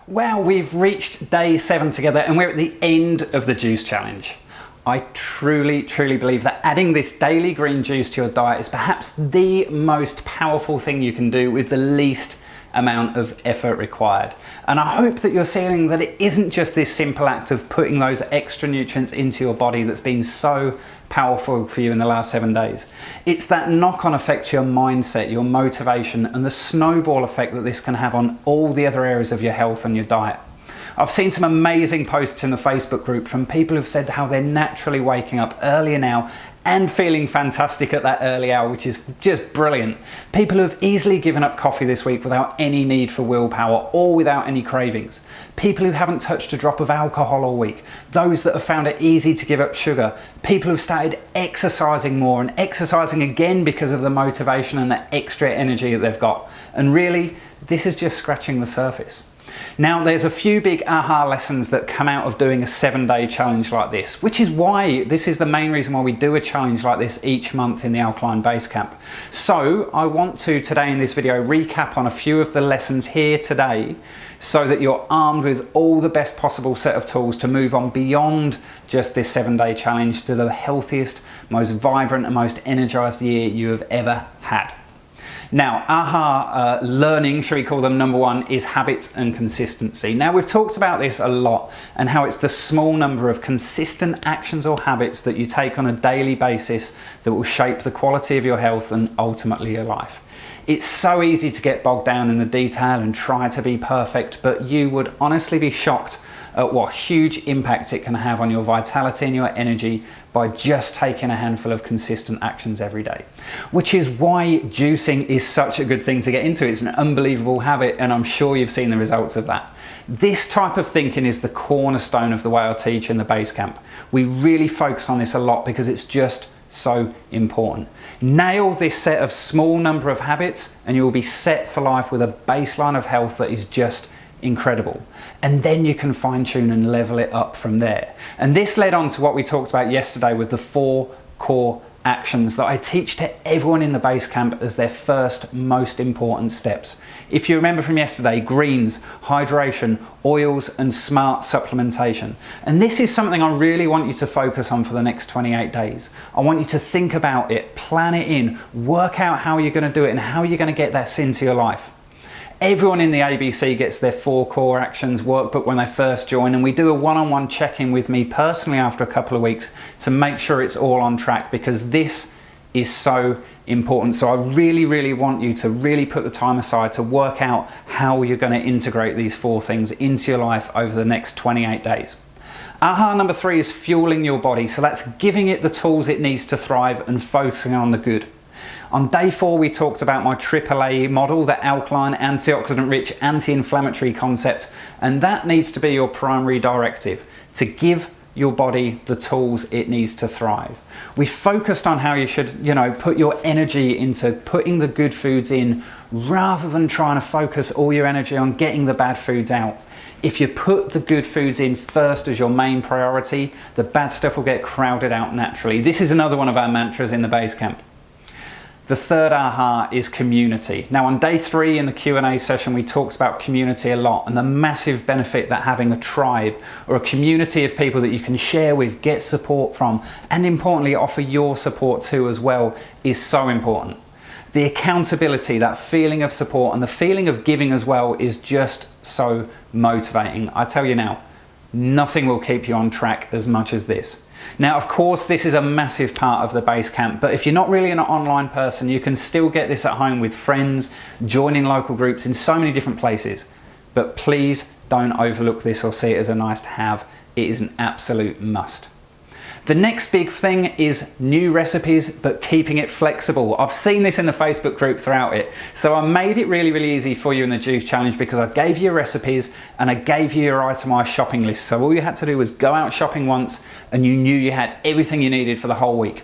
Well, we've reached day 7 together and we're at the end of the juice challenge. I truly believe that adding this daily green juice to your diet is perhaps the most powerful thing you can do with the least amount of effort required. And I hope that you're seeing that it isn't just this simple act of putting those extra nutrients into your body that's been so powerful for you in the last 7 days. It's that knock-on effect to your mindset, your motivation, and the snowball effect that this can have on all the other areas of your health and your diet. I've seen some amazing posts in the Facebook group from people who've said how they're naturally waking up earlier now and feeling fantastic at that early hour, which is just brilliant. People who have easily given up coffee this week without any need for willpower or without any cravings. People who haven't touched a drop of alcohol all week. Those that have found it easy to give up sugar. People who've started exercising more and exercising again because of the motivation and the extra energy that they've got. And really, this is just scratching the surface. Now, there's a few big aha lessons that come out of doing a 7-day challenge like this, which is why this is the main reason why we do a challenge like this each month in the Alkaline Base Camp. So I want to today in this video recap on a few of the lessons here today so that you're armed with all the best possible set of tools to move on beyond just this 7-day challenge to the healthiest, most vibrant and most energized year you have ever had. Now, aha learning, shall we call them, number 1 is habits and consistency. Now, we've talked about this a lot and how it's the small number of consistent actions or habits that you take on a daily basis that will shape the quality of your health and ultimately your life. It's so easy to get bogged down in the detail and try to be perfect, but you would honestly be shocked at what huge impact it can have on your vitality and your energy by just taking a handful of consistent actions every day. Which is why juicing is such a good thing to get into. It's an unbelievable habit and I'm sure you've seen the results of that. This type of thinking is the cornerstone of the way I teach in the base camp. We really focus on this a lot because it's just so important. Nail this set of small number of habits and you will be set for life with a baseline of health that is just incredible. And then you can fine tune and level it up from there. And this led on to what we talked about yesterday with the 4 core actions that I teach to everyone in the base camp as their first most important steps. If you remember from yesterday, greens, hydration, oils and smart supplementation. And this is something I really want you to focus on for the next 28 days. I want you to think about it, plan it in, work out how you're going to do it and how you're going to get that into your life. Everyone in the ABC gets their 4 core actions workbook when they first join, and we do a one-on-one check-in with me personally after a couple of weeks to make sure it's all on track, because this is so important. So I really want you to really put the time aside to work out how you're going to integrate these 4 things into your life over the next 28 days. Aha number 3 is fueling your body. So that's giving it the tools it needs to thrive and focusing on the good. On day 4, we talked about my AAA model, the alkaline, antioxidant-rich, anti-inflammatory concept, and that needs to be your primary directive, to give your body the tools it needs to thrive. We focused on how you should, put your energy into putting the good foods in rather than trying to focus all your energy on getting the bad foods out. If you put the good foods in first as your main priority, the bad stuff will get crowded out naturally. This is another one of our mantras in the base camp. The third aha is community. Now on day 3 in the Q&A session, we talked about community a lot and the massive benefit that having a tribe or a community of people that you can share with, get support from, and importantly offer your support to as well is so important. The accountability, that feeling of support and the feeling of giving as well is just so motivating. I tell you now, nothing will keep you on track as much as this. Now, of course, this is a massive part of the base camp, but if you're not really an online person, you can still get this at home with friends, joining local groups in so many different places. But please don't overlook this or see it as a nice to have. It is an absolute must. The next big thing is new recipes, but keeping it flexible. I've seen this in the Facebook group throughout it. So I made it really easy for you in the Juice Challenge because I gave you recipes and I gave you your itemized shopping list. So all you had to do was go out shopping once and you knew you had everything you needed for the whole week.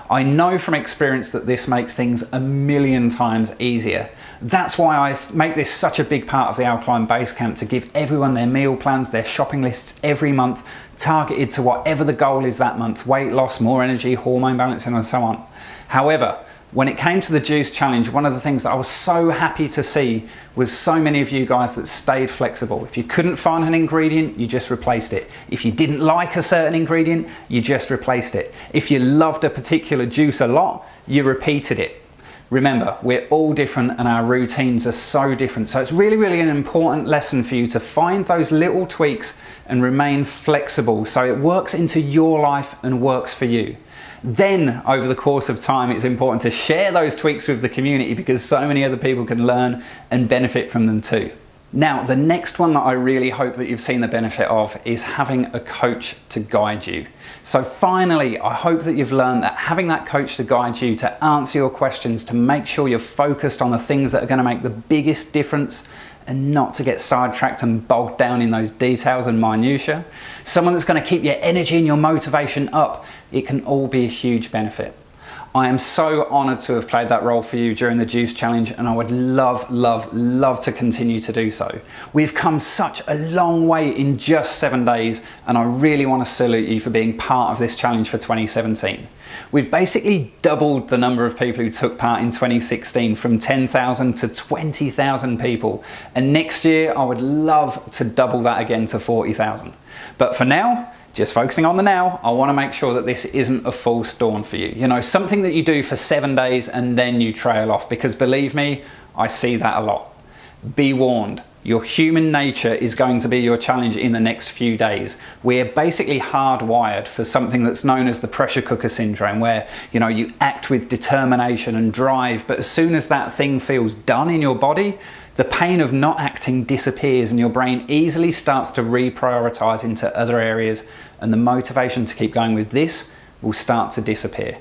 I know from experience that this makes things a million times easier. That's why I make this such a big part of the Alkaline Base Camp, to give everyone their meal plans, their shopping lists every month, targeted to whatever the goal is that month: weight loss, more energy, hormone balancing and so on. However, When it came to the juice challenge, one of the things that I was so happy to see was so many of you guys that stayed flexible. If you couldn't find an ingredient, you just replaced it. If you didn't like a certain ingredient, you just replaced it. If you loved a particular juice a lot, you repeated it. Remember, we're all different and our routines are so different. So it's really, really an important lesson for you to find those little tweaks and remain flexible so it works into your life and works for you. Then over the course of time, it's important to share those tweaks with the community because so many other people can learn and benefit from them too. Now, the next one that I really hope that you've seen the benefit of is having a coach to guide you. So finally, I hope that you've learned that having that coach to guide you, to answer your questions, to make sure you're focused on the things that are going to make the biggest difference and not to get sidetracked and bogged down in those details and minutiae. Someone that's going to keep your energy and your motivation up. It can all be a huge benefit. I am so honored to have played that role for you during the Juice Challenge, and I would love, love, love to continue to do so. We've come such a long way in just 7 days, and I really want to salute you for being part of this challenge for 2017. We've basically doubled the number of people who took part in 2016 from 10,000 to 20,000 people. And next year, I would love to double that again to 40,000. But for now, just focusing on the now, I want to make sure that this isn't a false dawn for you. You know, something that you do for 7 days and then you trail off, because believe me, I see that a lot. Be warned. Your human nature is going to be your challenge in the next few days. We're basically hardwired for something that's known as the pressure cooker syndrome, where, you know, you act with determination and drive, but as soon as that thing feels done in your body, the pain of not acting disappears and your brain easily starts to reprioritize into other areas, and the motivation to keep going with this will start to disappear.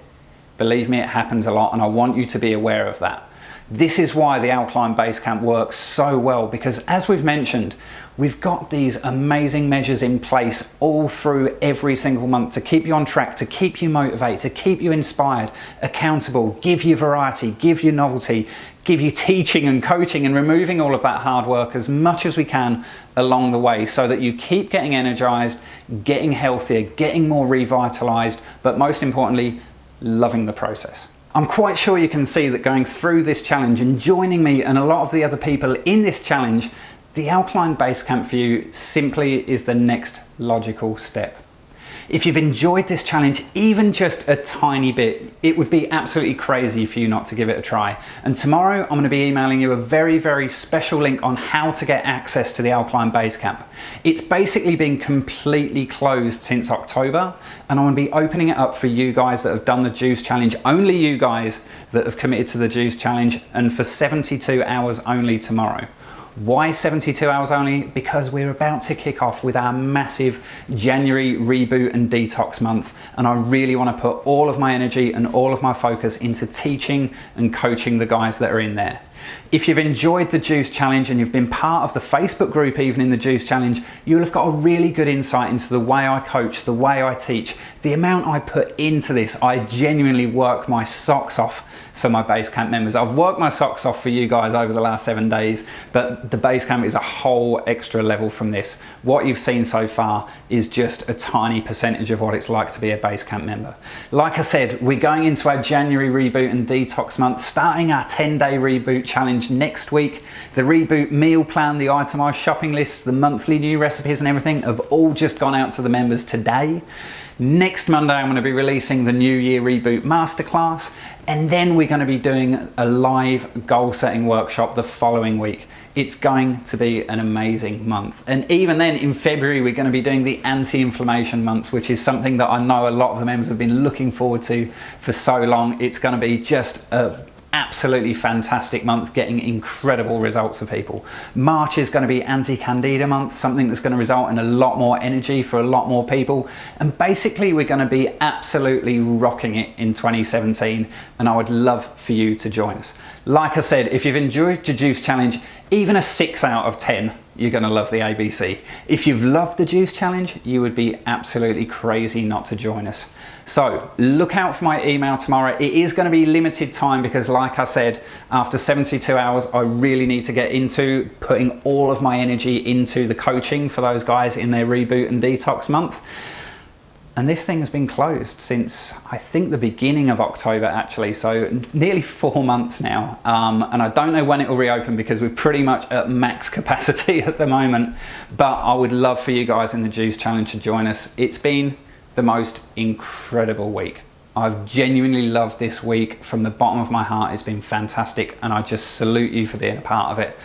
Believe me, it happens a lot, and I want you to be aware of that. This is why the Alkaline Base Camp works so well, because as we've mentioned, we've got these amazing measures in place all through every single month to keep you on track, to keep you motivated, to keep you inspired, accountable, give you variety, give you novelty, give you teaching and coaching, and removing all of that hard work as much as we can along the way so that you keep getting energized, getting healthier, getting more revitalized, but most importantly, loving the process. I'm quite sure you can see that going through this challenge and joining me and a lot of the other people in this challenge, the Alkaline Base Camp for you simply is the next logical step. If you've enjoyed this challenge even just a tiny bit, it would be absolutely crazy for you not to give it a try. And tomorrow I'm going to be emailing you a very, very special link on how to get access to the Alkaline Base Camp. It's basically been completely closed since October, and I'm going to be opening it up for you guys that have done the Juice Challenge, only you guys that have committed to the Juice Challenge, and for 72 hours only tomorrow. Why 72 hours only? Because we're about to kick off with our massive January reboot and detox month, and I really want to put all of my energy and all of my focus into teaching and coaching the guys that are in there. If you've enjoyed the Juice Challenge and you've been part of the Facebook group even in the Juice Challenge, you'll have got a really good insight into the way I coach, the way I teach, the amount I put into this. I genuinely work my socks off for my base camp members. I've worked my socks off for you guys over the last 7 days, but the base camp is a whole extra level from this. What you've seen so far is just a tiny percentage of what it's like to be a base camp member. Like I said, we're going into our January reboot and detox month, starting our 10-day reboot challenge next week. The reboot meal plan, the itemized shopping lists, the monthly new recipes and everything have all just gone out to the members today. Next Monday, I'm going to be releasing the New Year Reboot Masterclass, and then we're going to be doing a live goal setting workshop the following week. It's going to be an amazing month. And even then, in February, we're going to be doing the anti-inflammation month, which is something that I know a lot of the members have been looking forward to for so long. It's going to be just a absolutely fantastic month, getting incredible results for people. March is going to be anti-candida month, something that's going to result in a lot more energy for a lot more people. And basically we're going to be absolutely rocking it in 2017, and I would love for you to join us. Like I said, if you've enjoyed the Juice Challenge, even a 6 out of 10, you're going to love the ABC. If you've loved the Juice Challenge, you would be absolutely crazy not to join us. So look out for my email tomorrow. It is going to be limited time because, like I said, after 72 hours, I really need to get into putting all of my energy into the coaching for those guys in their reboot and detox month. And this thing has been closed since, I think, the beginning of October actually, so nearly 4 months now. And I don't know when it will reopen because we're pretty much at max capacity at the moment. But I would love for you guys in the Juice Challenge to join us. It's been the most incredible week. I've genuinely loved this week from the bottom of my heart. It's been fantastic, and I just salute you for being a part of it.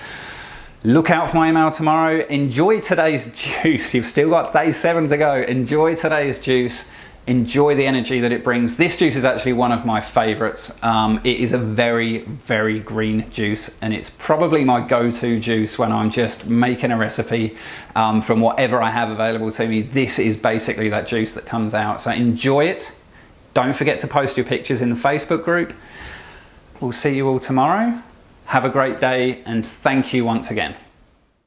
Look out for my email tomorrow. Enjoy today's juice. You've still got day 7 to go. Enjoy today's juice. Enjoy the energy that it brings. This juice is actually one of my favorites. It is a very, very green juice, and it's probably my go-to juice when I'm just making a recipe from whatever I have available to me. This is basically that juice that comes out. So enjoy it. Don't forget to post your pictures in the Facebook group. We'll see you all tomorrow. Have a great day, and thank you once again.